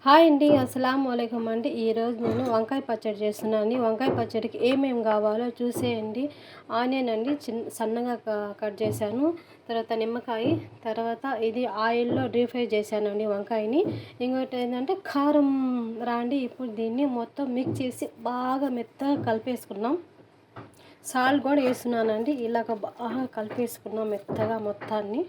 Hi అండి. అస్సలాముఅలైకుం అండి. ఈరోజు నేను వంకాయ పచ్చడి చేస్తున్నాను. వంకాయ పచ్చడికి ఏమేమి కావాలో చూసేయండి. ఆనియన్ అండి సన్నగా కట్ చేశాను. తర్వాత నిమ్మకాయ, తర్వాత ఇది ఆయిల్లో డీప్ ఫ్రై చేశానండి వంకాయని. ఇంకోటి ఏంటంటే కారం రాండి. ఇప్పుడు దీన్ని మొత్తం మిక్స్ చేసి బాగా మెత్తగా కలిపేసుకున్నాం. సాల్ట్ కూడా వేస్తున్నానండి. ఇలాగ బాగా కలిపేసుకున్నాం మెత్తగా మొత్తాన్ని.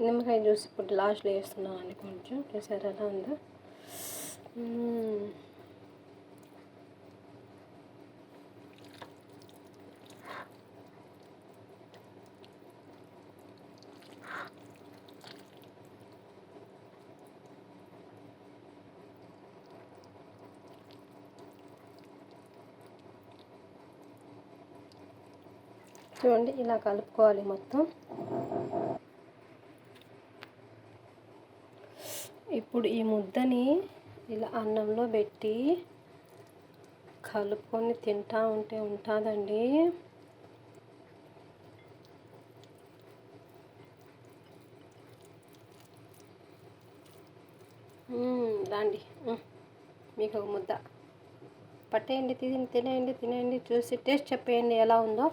నిమ్మకాయ జ్యూస్ ఇప్పుడు లాస్ట్లో వేస్తున్నామండి. కొంచెం చూసారు ఎలా ఉందో. చూడండి ఇలా కలుపుకోవాలి మొత్తం. ఇప్పుడు ఈ ముద్దని ఇలా అన్నంలో పెట్టి కలుపుకొని తింటా ఉంటే ఉంటుందండి. రండి, మీకు ఒక ముద్ద పట్టేయండి, తినేయండి, చూసి టేస్ట్ చెప్పేయండి ఎలా ఉందో.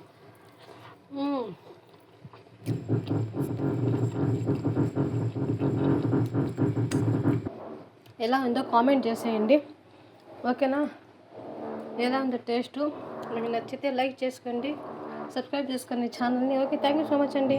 ఎలా ఉందో కామెంట్ చేసేయండి, ఓకేనా? ఎలా ఉందో టేస్టు. మీకు నచ్చితే లైక్ చేసుకోండి, సబ్స్క్రైబ్ చేసుకోండి ఛానల్ని. Okay, thank you so much అండి.